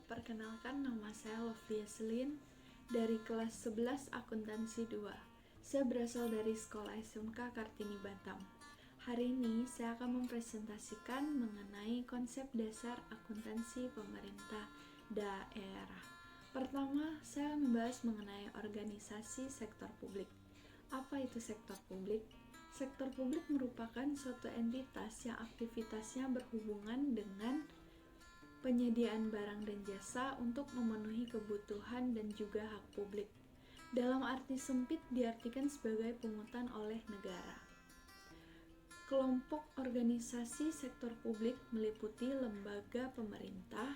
Perkenalkan, nama saya Lovia Selin dari kelas 11 Akuntansi 2. Saya berasal dari Sekolah SMK Kartini Batam. Hari ini saya akan mempresentasikan mengenai konsep dasar akuntansi pemerintah daerah. Pertama, saya membahas mengenai organisasi sektor publik. Apa itu sektor publik? Sektor publik merupakan suatu entitas yang aktivitasnya berhubungan dengan penyediaan barang dan jasa untuk memenuhi kebutuhan dan juga hak publik. Dalam arti sempit diartikan sebagai pungutan oleh negara. Kelompok organisasi sektor publik meliputi lembaga pemerintah,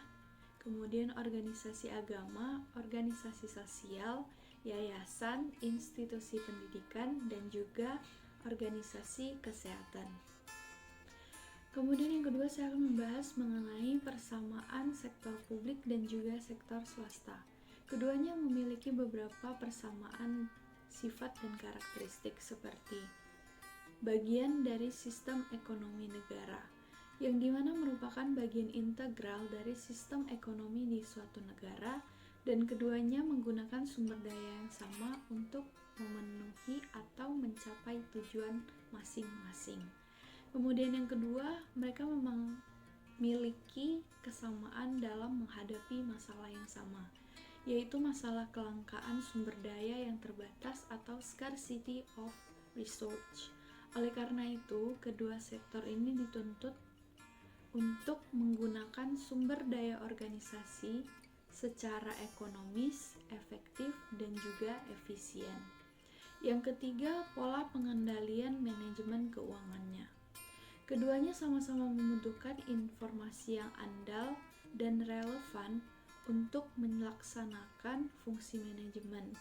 kemudian organisasi agama, organisasi sosial, yayasan, institusi pendidikan, dan juga organisasi kesehatan. Kemudian yang kedua, saya akan membahas mengenai persamaan sektor publik dan juga sektor swasta. Keduanya memiliki beberapa persamaan sifat dan karakteristik seperti bagian dari sistem ekonomi negara, yang dimana merupakan bagian integral dari sistem ekonomi di suatu negara, dan keduanya menggunakan sumber daya yang sama untuk memenuhi atau mencapai tujuan masing-masing. Kemudian yang kedua, mereka memang memiliki kesamaan dalam menghadapi masalah yang sama, yaitu masalah kelangkaan sumber daya yang terbatas atau scarcity of resource. Oleh karena itu, kedua sektor ini dituntut untuk menggunakan sumber daya organisasi secara ekonomis, efektif, dan juga efisien. Yang ketiga, pola pengendalian manajemen keuangannya. Keduanya sama-sama membutuhkan informasi yang andal dan relevan untuk melaksanakan fungsi manajemen,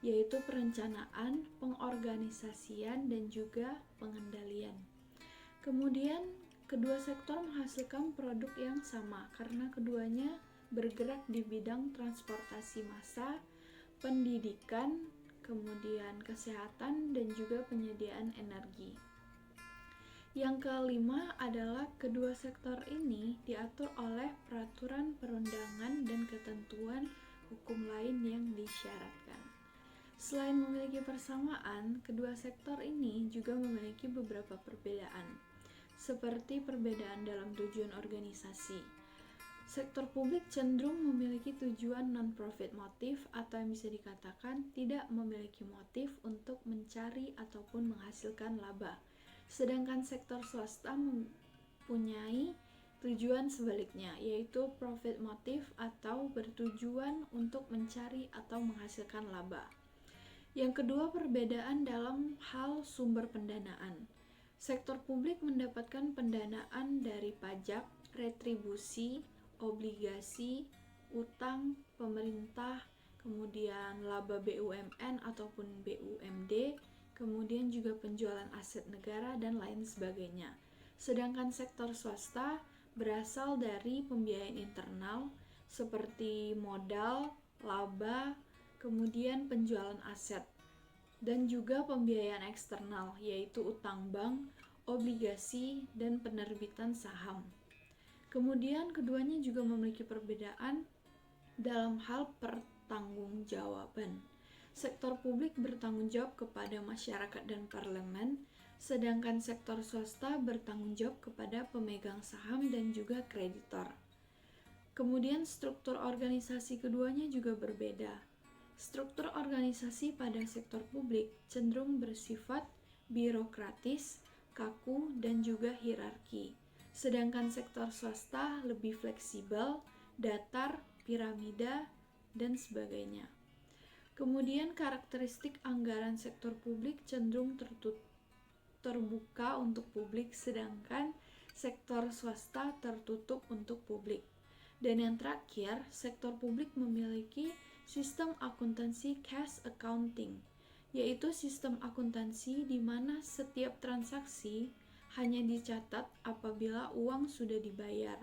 yaitu perencanaan, pengorganisasian, dan juga pengendalian. Kemudian, kedua sektor menghasilkan produk yang sama karena keduanya bergerak di bidang transportasi massal, pendidikan, kemudian kesehatan, dan juga penyediaan energi. Yang kelima adalah kedua sektor ini diatur oleh peraturan perundangan dan ketentuan hukum lain yang disyaratkan. Selain memiliki persamaan, kedua sektor ini juga memiliki beberapa perbedaan, seperti perbedaan dalam tujuan organisasi. Sektor publik cenderung memiliki tujuan non-profit motif atau yang bisa dikatakan tidak memiliki motif untuk mencari ataupun menghasilkan laba. Sedangkan sektor swasta mempunyai tujuan sebaliknya, yaitu profit motif atau bertujuan untuk mencari atau menghasilkan laba. Yang kedua, perbedaan dalam hal sumber pendanaan. Sektor publik mendapatkan pendanaan dari pajak, retribusi, obligasi, utang pemerintah, kemudian laba BUMN ataupun BUMD, kemudian juga penjualan aset negara, dan lain sebagainya. Sedangkan sektor swasta berasal dari pembiayaan internal seperti modal, laba, kemudian penjualan aset, dan juga pembiayaan eksternal yaitu utang bank, obligasi, dan penerbitan saham. Kemudian keduanya juga memiliki perbedaan dalam hal pertanggungjawaban. Sektor publik bertanggung jawab kepada masyarakat dan parlemen, sedangkan sektor swasta bertanggung jawab kepada pemegang saham dan juga kreditor. Kemudian struktur organisasi keduanya juga berbeda. Struktur organisasi pada sektor publik cenderung bersifat birokratis, kaku, dan juga hierarki. Sedangkan sektor swasta lebih fleksibel, datar, piramida, dan sebagainya. Kemudian karakteristik anggaran sektor publik cenderung terbuka untuk publik, sedangkan sektor swasta tertutup untuk publik. Dan yang terakhir, sektor publik memiliki sistem akuntansi cash accounting, yaitu sistem akuntansi di mana setiap transaksi hanya dicatat apabila uang sudah dibayar.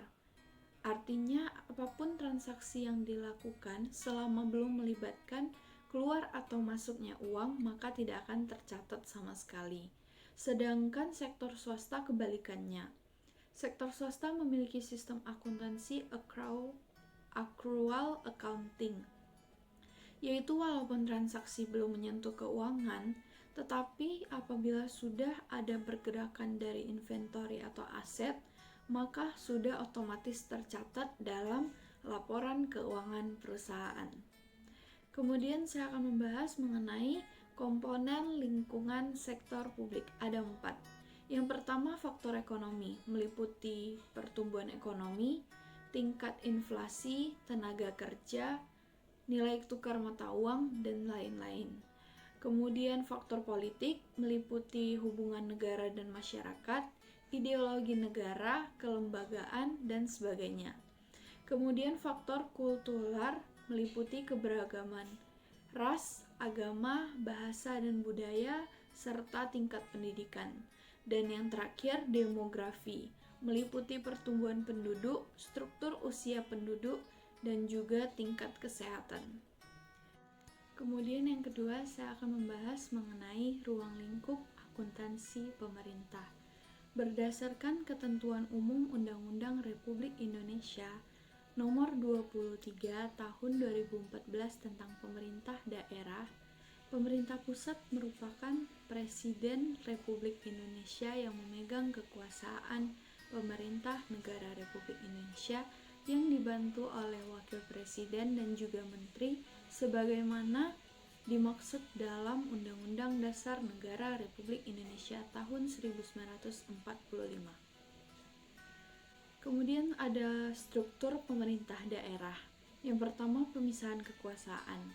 Artinya, apapun transaksi yang dilakukan selama belum melibatkan keluar atau masuknya uang, maka tidak akan tercatat sama sekali. Sedangkan sektor swasta kebalikannya. Sektor swasta memiliki sistem akuntansi accrual accrual accounting, yaitu walaupun transaksi belum menyentuh keuangan, tetapi apabila sudah ada pergerakan dari inventory atau aset, maka sudah otomatis tercatat dalam laporan keuangan perusahaan. Kemudian saya akan membahas mengenai komponen lingkungan sektor publik. Ada 4. Yang pertama, faktor ekonomi, meliputi pertumbuhan ekonomi, tingkat inflasi, tenaga kerja, nilai tukar mata uang, dan lain-lain. Kemudian faktor politik, meliputi hubungan negara dan masyarakat, ideologi negara, kelembagaan, dan sebagainya. Kemudian faktor kultural, meliputi keberagaman ras, agama, bahasa, dan budaya, serta tingkat pendidikan. Dan yang terakhir, demografi, meliputi pertumbuhan penduduk, struktur usia penduduk, dan juga tingkat kesehatan. Kemudian yang kedua, saya akan membahas mengenai ruang lingkup akuntansi pemerintah. Berdasarkan ketentuan umum Undang-Undang Republik Indonesia Nomor 23 Tahun 2014 tentang Pemerintah Daerah, pemerintah pusat merupakan Presiden Republik Indonesia yang memegang kekuasaan pemerintah negara Republik Indonesia yang dibantu oleh Wakil Presiden dan juga Menteri sebagaimana dimaksud dalam Undang-Undang Dasar Negara Republik Indonesia tahun 1945. Kemudian ada struktur pemerintah daerah. Yang pertama, pemisahan kekuasaan.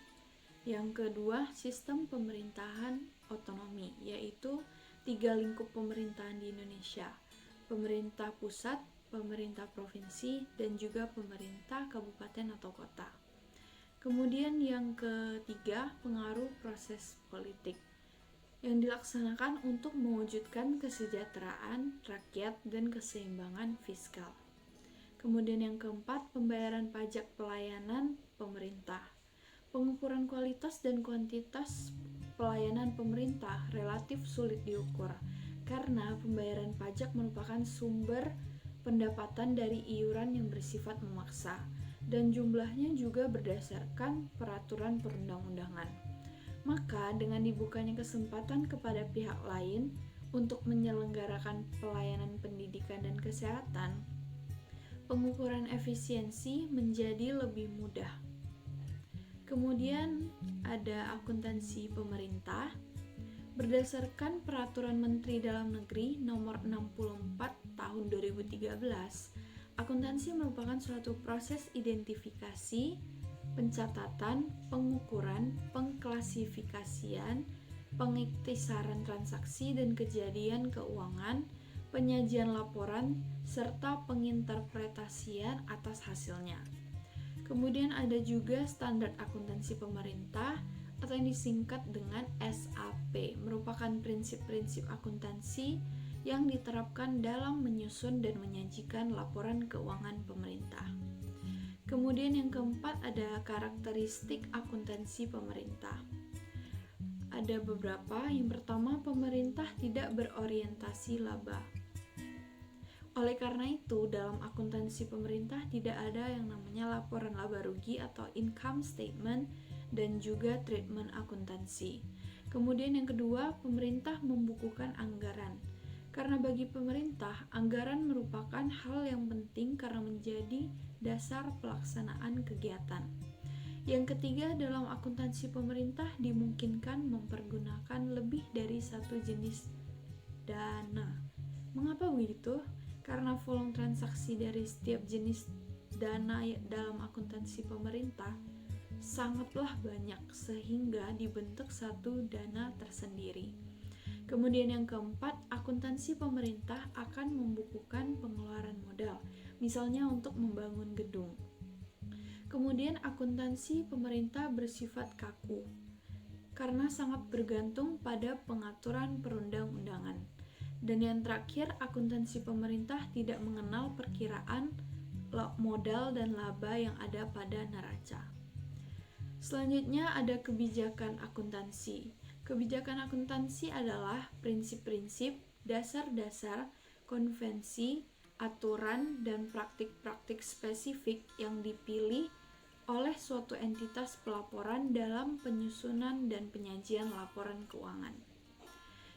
Yang kedua, sistem pemerintahan otonomi, yaitu 3 lingkup pemerintahan di Indonesia: pemerintah pusat, pemerintah provinsi, dan juga pemerintah kabupaten atau kota. Kemudian yang ketiga, pengaruh proses politik yang dilaksanakan untuk mewujudkan kesejahteraan rakyat dan keseimbangan fiskal. Kemudian yang keempat, pembayaran pajak pelayanan pemerintah. Pengukuran kualitas dan kuantitas pelayanan pemerintah relatif sulit diukur karena pembayaran pajak merupakan sumber pendapatan dari iuran yang bersifat memaksa dan jumlahnya juga berdasarkan peraturan perundang-undangan. Maka dengan dibukanya kesempatan kepada pihak lain untuk menyelenggarakan pelayanan pendidikan dan kesehatan, pengukuran efisiensi menjadi lebih mudah. Kemudian ada akuntansi pemerintah. Berdasarkan Peraturan Menteri Dalam Negeri Nomor 64 Tahun 2013, akuntansi merupakan suatu proses identifikasi, pencatatan, pengukuran, pengklasifikasian, pengiktisaran transaksi dan kejadian keuangan, penyajian laporan, serta penginterpretasian atas hasilnya. Kemudian ada juga standar akuntansi pemerintah atau yang disingkat dengan SAP, merupakan prinsip-prinsip akuntansi yang diterapkan dalam menyusun dan menyajikan laporan keuangan pemerintah. Kemudian yang keempat ada karakteristik akuntansi pemerintah. Ada beberapa. Yang pertama, pemerintah tidak berorientasi laba. Oleh karena itu, dalam akuntansi pemerintah tidak ada yang namanya laporan laba rugi atau income statement dan juga treatment akuntansi. Kemudian yang kedua, pemerintah membukukan anggaran. Karena bagi pemerintah, anggaran merupakan hal yang penting karena menjadi dasar pelaksanaan kegiatan. Yang ketiga, dalam akuntansi pemerintah dimungkinkan mempergunakan lebih dari satu jenis dana. Mengapa begitu? Karena volume transaksi dari setiap jenis dana dalam akuntansi pemerintah sangatlah banyak sehingga dibentuk satu dana tersendiri. Kemudian yang keempat, akuntansi pemerintah akan membukukan pengeluaran modal, misalnya untuk membangun gedung. Kemudian akuntansi pemerintah bersifat kaku karena sangat bergantung pada pengaturan perundang-undangan. Dan yang terakhir, akuntansi pemerintah tidak mengenal perkiraan modal dan laba yang ada pada neraca. Selanjutnya ada kebijakan akuntansi. Kebijakan akuntansi adalah prinsip-prinsip, dasar-dasar, konvensi, aturan, dan praktik-praktik spesifik yang dipilih oleh suatu entitas pelaporan dalam penyusunan dan penyajian laporan keuangan.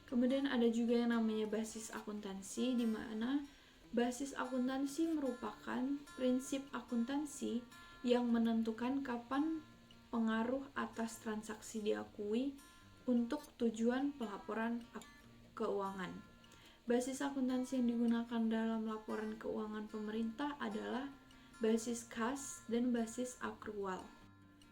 Kemudian ada juga yang namanya basis akuntansi, di mana basis akuntansi merupakan prinsip akuntansi yang menentukan kapan pengaruh atas transaksi diakui untuk tujuan pelaporan keuangan. Basis akuntansi yang digunakan dalam laporan keuangan pemerintah adalah basis kas dan basis akrual.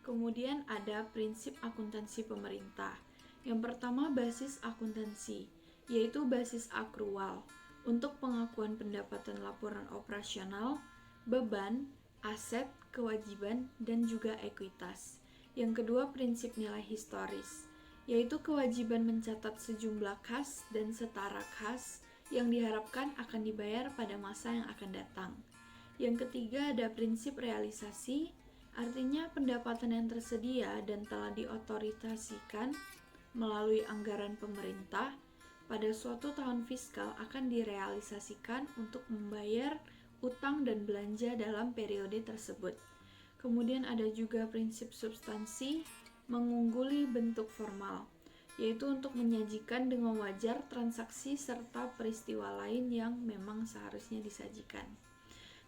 Kemudian ada prinsip akuntansi pemerintah. Yang pertama basis akuntansi, yaitu basis akrual untuk pengakuan pendapatan laporan operasional, beban, aset, kewajiban, dan juga ekuitas. Yang kedua prinsip nilai historis, yaitu kewajiban mencatat sejumlah kas dan setara kas yang diharapkan akan dibayar pada masa yang akan datang. Yang ketiga ada prinsip realisasi, artinya pendapatan yang tersedia dan telah diotorisasikan melalui anggaran pemerintah pada suatu tahun fiskal akan direalisasikan untuk membayar utang dan belanja dalam periode tersebut. Kemudian ada juga prinsip substansi, mengungguli bentuk formal, yaitu untuk menyajikan dengan wajar transaksi serta peristiwa lain yang memang seharusnya disajikan.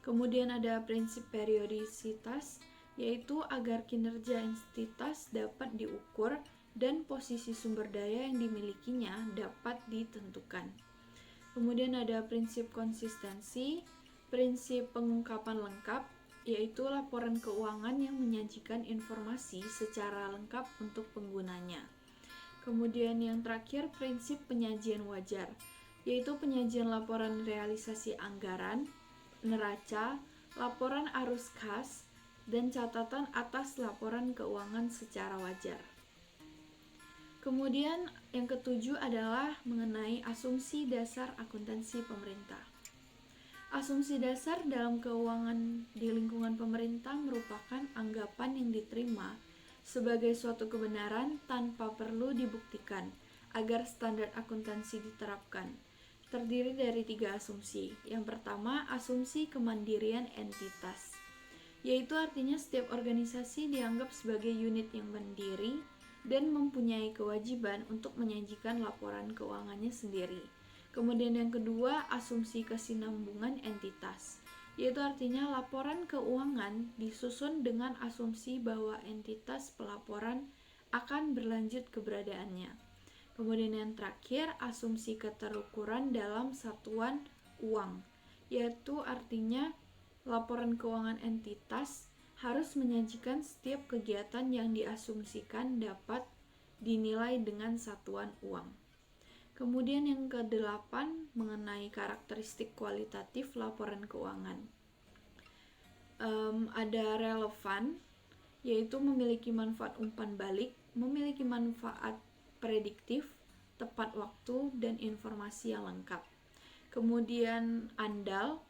Kemudian ada prinsip periodisitas, yaitu agar kinerja entitas dapat diukur dan posisi sumber daya yang dimilikinya dapat ditentukan. Kemudian ada prinsip konsistensi, prinsip pengungkapan lengkap, yaitu laporan keuangan yang menyajikan informasi secara lengkap untuk penggunanya. Kemudian yang terakhir prinsip penyajian wajar, yaitu penyajian laporan realisasi anggaran, neraca, laporan arus kas, dan catatan atas laporan keuangan secara wajar. Kemudian yang ketujuh adalah mengenai asumsi dasar akuntansi pemerintah. Asumsi dasar dalam keuangan di lingkungan pemerintah merupakan anggapan yang diterima sebagai suatu kebenaran tanpa perlu dibuktikan agar standar akuntansi diterapkan. Terdiri dari 3 asumsi. Yang pertama, asumsi kemandirian entitas, yaitu artinya setiap organisasi dianggap sebagai unit yang mandiri dan mempunyai kewajiban untuk menyajikan laporan keuangannya sendiri. Kemudian yang kedua, asumsi kesinambungan entitas, yaitu artinya laporan keuangan disusun dengan asumsi bahwa entitas pelaporan akan berlanjut keberadaannya. Kemudian yang terakhir, asumsi keterukuran dalam satuan uang, yaitu artinya laporan keuangan entitas harus menyajikan setiap kegiatan yang diasumsikan dapat dinilai dengan satuan uang. Kemudian yang ke-8 mengenai karakteristik kualitatif laporan keuangan. Ada relevan, yaitu memiliki manfaat umpan balik, memiliki manfaat prediktif, tepat waktu, dan informasi yang lengkap. Kemudian andal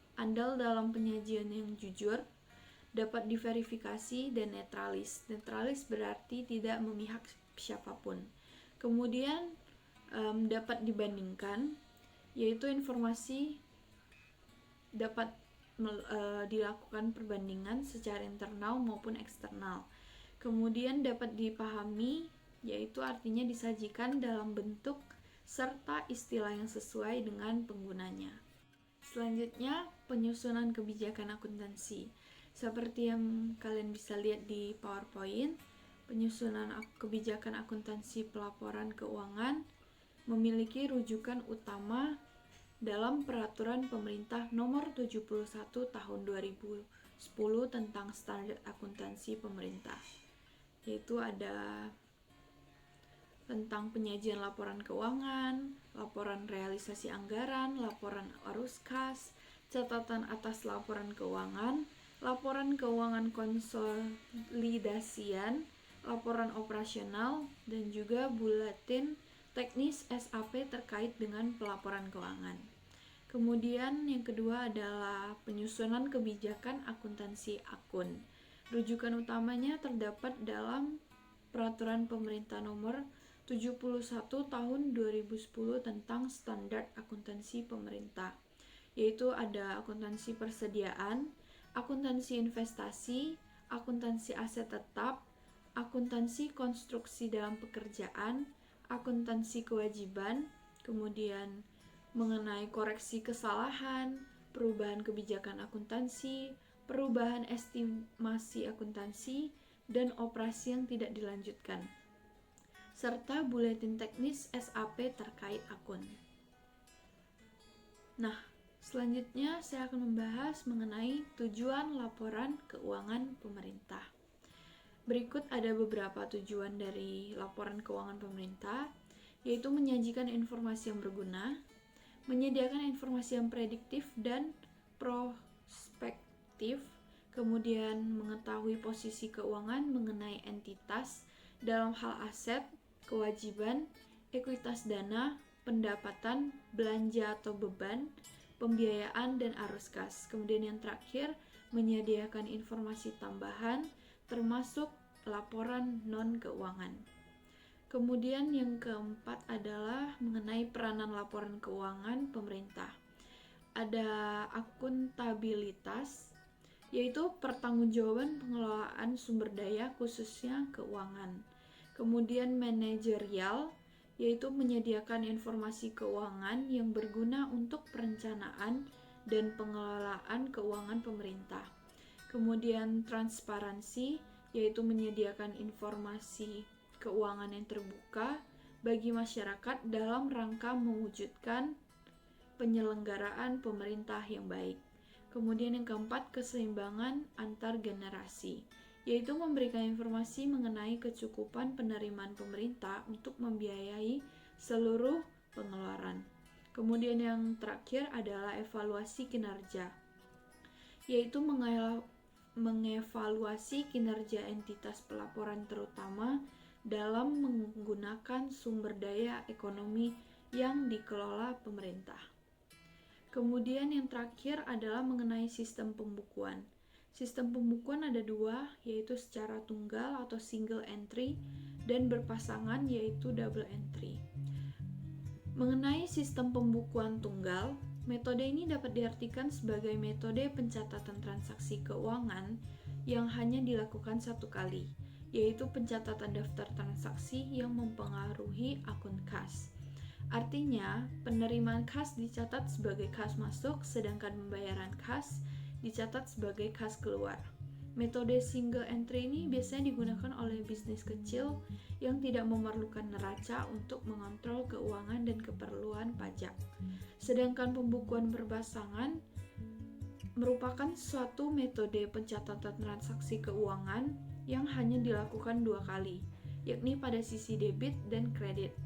dalam penyajian yang jujur, dapat diverifikasi, dan netralis. Netralis berarti tidak memihak siapapun. Kemudian dapat dibandingkan, yaitu informasi dapat dilakukan perbandingan secara internal maupun eksternal. Kemudian dapat dipahami, yaitu artinya disajikan dalam bentuk serta istilah yang sesuai dengan penggunanya. Selanjutnya, penyusunan kebijakan akuntansi. Seperti yang kalian bisa lihat di PowerPoint, penyusunan kebijakan akuntansi pelaporan keuangan memiliki rujukan utama dalam Peraturan Pemerintah Nomor 71 Tahun 2010 tentang Standar Akuntansi Pemerintah, yaitu ada tentang penyajian laporan keuangan, laporan realisasi anggaran, laporan arus kas, catatan atas laporan keuangan konsolidasian, laporan operasional, dan juga buletin teknis SAP terkait dengan pelaporan keuangan. Kemudian yang kedua adalah penyusunan kebijakan akuntansi akun. Rujukan utamanya terdapat dalam Peraturan Pemerintah Nomor 71 Tahun 2010 tentang Standar Akuntansi Pemerintah, yaitu ada akuntansi persediaan, akuntansi investasi, akuntansi aset tetap, akuntansi konstruksi dalam pekerjaan, akuntansi kewajiban, kemudian mengenai koreksi kesalahan, perubahan kebijakan akuntansi, perubahan estimasi akuntansi, dan operasi yang tidak dilanjutkan, serta buletin teknis SAP terkait akun. Nah, selanjutnya saya akan membahas mengenai tujuan laporan keuangan pemerintah. Berikut ada beberapa tujuan dari laporan keuangan pemerintah, yaitu menyajikan informasi yang berguna, menyediakan informasi yang prediktif dan prospektif, kemudian mengetahui posisi keuangan mengenai entitas dalam hal aset, kewajiban, ekuitas dana, pendapatan, belanja atau beban, pembiayaan, dan arus kas. Kemudian yang terakhir, menyediakan informasi tambahan termasuk laporan non-keuangan. Kemudian yang keempat adalah mengenai peranan laporan keuangan pemerintah. Ada akuntabilitas, yaitu pertanggungjawaban pengelolaan sumber daya khususnya keuangan. Kemudian manajerial, yaitu menyediakan informasi keuangan yang berguna untuk perencanaan dan pengelolaan keuangan pemerintah. Kemudian transparansi, yaitu menyediakan informasi keuangan yang terbuka bagi masyarakat dalam rangka mewujudkan penyelenggaraan pemerintah yang baik. Kemudian yang keempat, keseimbangan antar generasi, yaitu memberikan informasi mengenai kecukupan penerimaan pemerintah untuk membiayai seluruh pengeluaran. Kemudian yang terakhir adalah evaluasi kinerja, yaitu mengevaluasi kinerja entitas pelaporan terutama dalam menggunakan sumber daya ekonomi yang dikelola pemerintah. Kemudian yang terakhir adalah mengenai sistem pembukuan. Sistem pembukuan ada dua, yaitu secara tunggal atau single entry dan berpasangan, yaitu double entry. Mengenai sistem pembukuan tunggal, metode ini dapat diartikan sebagai metode pencatatan transaksi keuangan yang hanya dilakukan satu kali, yaitu pencatatan daftar transaksi yang mempengaruhi akun kas. Artinya, penerimaan kas dicatat sebagai kas masuk, sedangkan pembayaran kas dicatat sebagai kas keluar. Metode single entry ini biasanya digunakan oleh bisnis kecil yang tidak memerlukan neraca untuk mengontrol keuangan dan keperluan pajak. Sedangkan pembukuan berpasangan merupakan suatu metode pencatatan transaksi keuangan yang hanya dilakukan dua kali, yakni pada sisi debit dan kredit.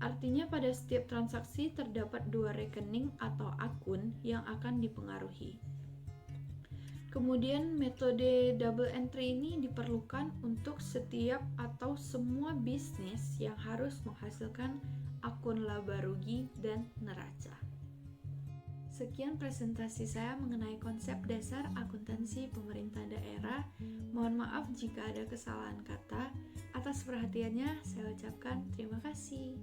Artinya pada setiap transaksi terdapat dua rekening atau akun yang akan dipengaruhi. Kemudian metode double entry ini diperlukan untuk setiap atau semua bisnis yang harus menghasilkan akun laba rugi dan neraca. Sekian presentasi saya mengenai konsep dasar akuntansi pemerintah daerah. Mohon maaf jika ada kesalahan kata. Atas perhatiannya saya ucapkan terima kasih.